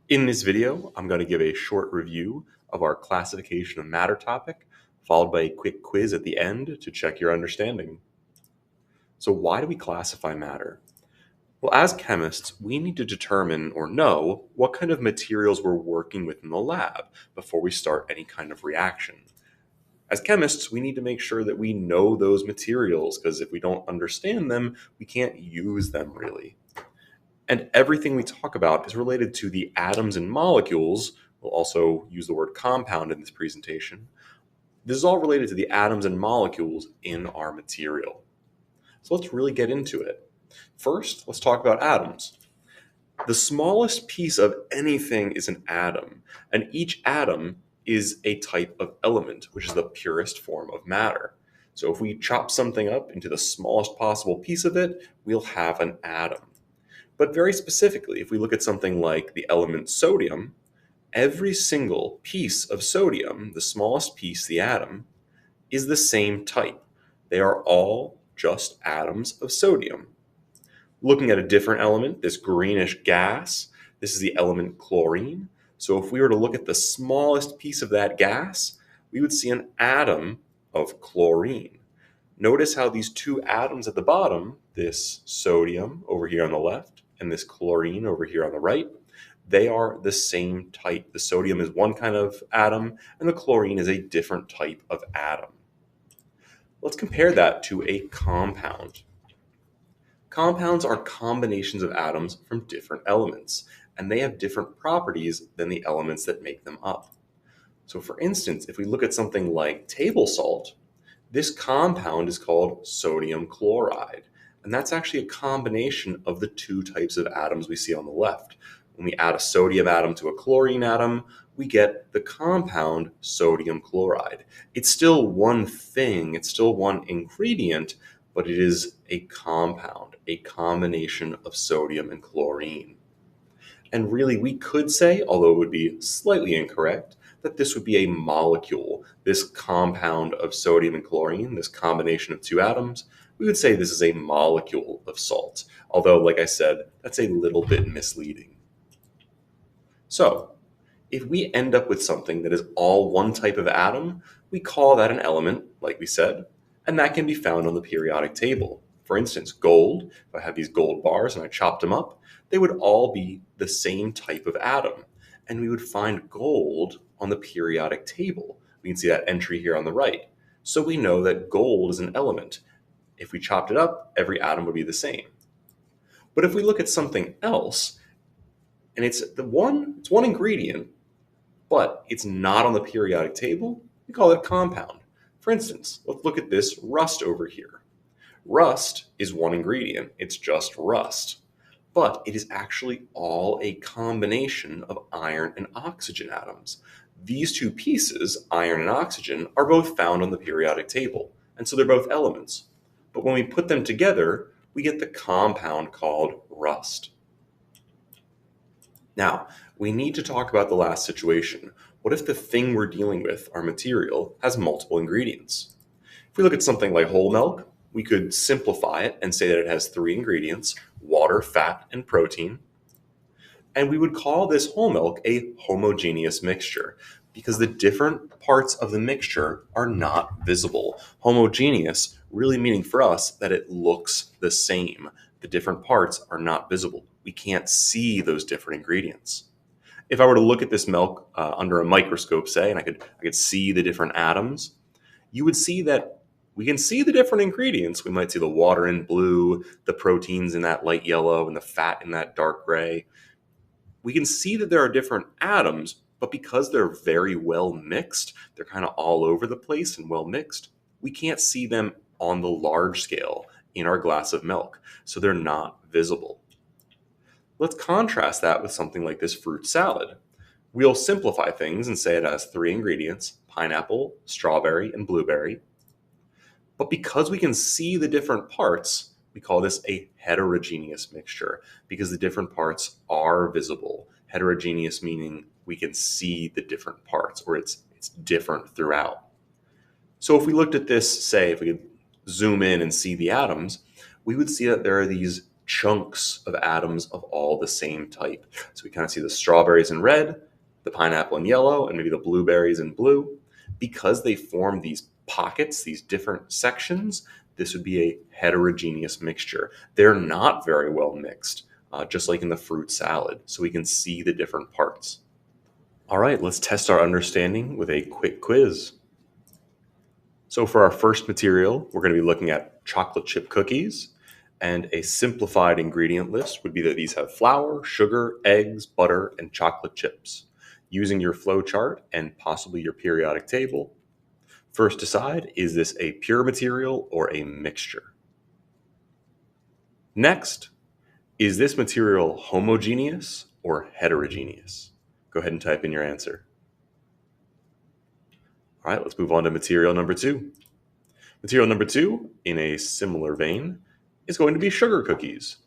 In this video, I'm going to give a short review of our classification of matter topic, followed by a quick quiz at the end to check your understanding. So why do we classify matter? Well, as chemists, we need to determine or know what kind of materials we're working with in the lab before we start any kind of reaction. As chemists, we need to make sure that we know those materials because if we don't understand them, we can't use them really. And everything we talk about is related to the atoms and molecules. We'll also use the word compound in this presentation. This is all related to the atoms and molecules in our material. So let's really get into it. First, let's talk about atoms. The smallest piece of anything is an atom, and each atom is a type of element, which is the purest form of matter. So if we chop something up into the smallest possible piece of it, we'll have an atom. But very specifically, if we look at something like the element sodium, every single piece of sodium, the smallest piece, the atom, is the same type. They are all just atoms of sodium. Looking at a different element, this greenish gas, this is the element chlorine. So if we were to look at the smallest piece of that gas, we would see an atom of chlorine. Notice how these two atoms at the bottom, this sodium over here on the left and this chlorine over here on the right, they are the same type. The sodium is one kind of atom and the chlorine is a different type of atom. Let's compare that to a compound. Compounds are combinations of atoms from different elements, and they have different properties than the elements that make them up. So for instance, if we look at something like table salt, this compound is called sodium chloride, and that's actually a combination of the two types of atoms we see on the left. When we add a sodium atom to a chlorine atom, we get the compound sodium chloride. It's still one thing, it's still one ingredient, but it is a compound, a combination of sodium and chlorine. And really, we could say, although it would be slightly incorrect, that this would be a molecule, this compound of sodium and chlorine, this combination of two atoms. We would say this is a molecule of salt, although, like I said, that's a little bit misleading. So, if we end up with something that is all one type of atom, we call that an element, like we said, and that can be found on the periodic table. For instance, gold, if I had these gold bars and I chopped them up, they would all be the same type of atom, and we would find gold on the periodic table. We can see that entry here on the right. So we know that gold is an element. If we chopped it up, every atom would be the same. But if we look at something else, and it's one ingredient, but it's not on the periodic table, we call it a compound. For instance, let's look at this rust over here. Rust is one ingredient, it's just rust. But it is actually all a combination of iron and oxygen atoms. These two pieces, iron and oxygen, are both found on the periodic table, and so they're both elements. But when we put them together, we get the compound called rust. Now, we need to talk about the last situation. What if the thing we're dealing with, our material, has multiple ingredients? If we look at something like whole milk, we could simplify it and say that it has three ingredients: water, fat, and protein. And we would call this whole milk a homogeneous mixture because the different parts of the mixture are not visible. Homogeneous really meaning for us that it looks the same. The different parts are not visible. We can't see those different ingredients. If I were to look at this milk under a microscope, say, and I could see the different atoms, you would see that we can see the different ingredients. We might see the water in blue, the proteins in that light yellow, and the fat in that dark gray. We can see that there are different atoms, but because they're very well mixed, they're kind of all over the place and well mixed, we can't see them on the large scale in our glass of milk, so they're not visible. Let's contrast that with something like this fruit salad. We'll simplify things and say it has three ingredients: pineapple, strawberry, and blueberry. But because we can see the different parts, we call this a heterogeneous mixture because the different parts are visible. Heterogeneous meaning we can see the different parts, or it's different throughout. So if we looked at this, say, if we could zoom in and see the atoms, we would see that there are these chunks of atoms of all the same type. So we kind of see the strawberries in red, the pineapple in yellow, and maybe the blueberries in blue. Because they form these pockets, these different sections, this would be a heterogeneous mixture. They're not very well mixed, just like in the fruit salad, so we can see the different parts. All right, let's test our understanding with a quick quiz. So for our first material, we're going to be looking at chocolate chip cookies. And a simplified ingredient list would be that these have flour, sugar, eggs, butter, and chocolate chips. Using your flow chart and possibly your periodic table, first decide, is this a pure material or a mixture? Next, is this material homogeneous or heterogeneous? Go ahead and type in your answer. All right, let's move on to material number 2. Material number 2, in a similar vein, is going to be sugar cookies.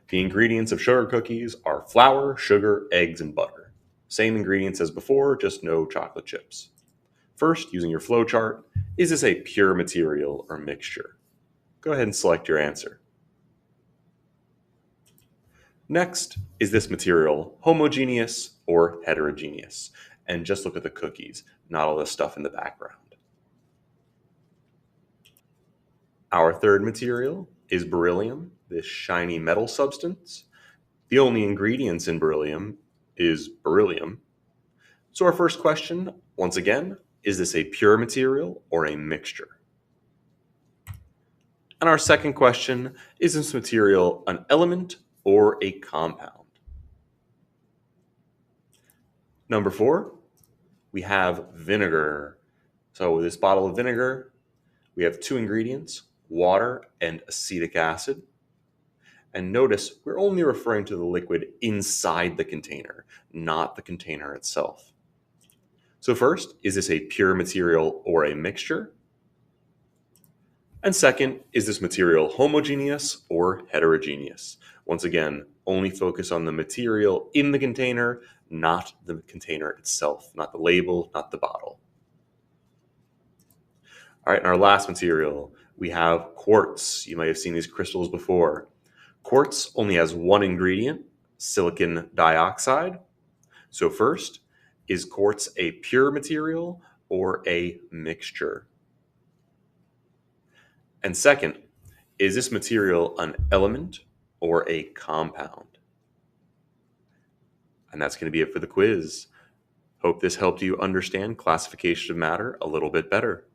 The ingredients of sugar cookies are flour, sugar, eggs, and butter. Same ingredients as before, just no chocolate chips. First, using your flow chart, is this a pure material or mixture? Go ahead and select your answer. Next, is this material homogeneous or heterogeneous? And just look at the cookies, not all the stuff in the background. Our third material is beryllium, this shiny metal substance. The only ingredients in beryllium is beryllium. So our first question, once again, is this a pure material or a mixture? And our second question, is this material an element or a compound? Number 4, we have vinegar. So with this bottle of vinegar, we have 2 ingredients, water and acetic acid. And notice we're only referring to the liquid inside the container, not the container itself. So first, is this a pure material or a mixture? And second, is this material homogeneous or heterogeneous? Once again, only focus on the material in the container, not the container itself, not the label, not the bottle. All right, and our last material, we have quartz. You might have seen these crystals before. Quartz only has 1 ingredient, silicon dioxide. So first, is quartz a pure material or a mixture? And second, is this material an element or a compound? And that's going to be it for the quiz. Hope this helped you understand classification of matter a little bit better.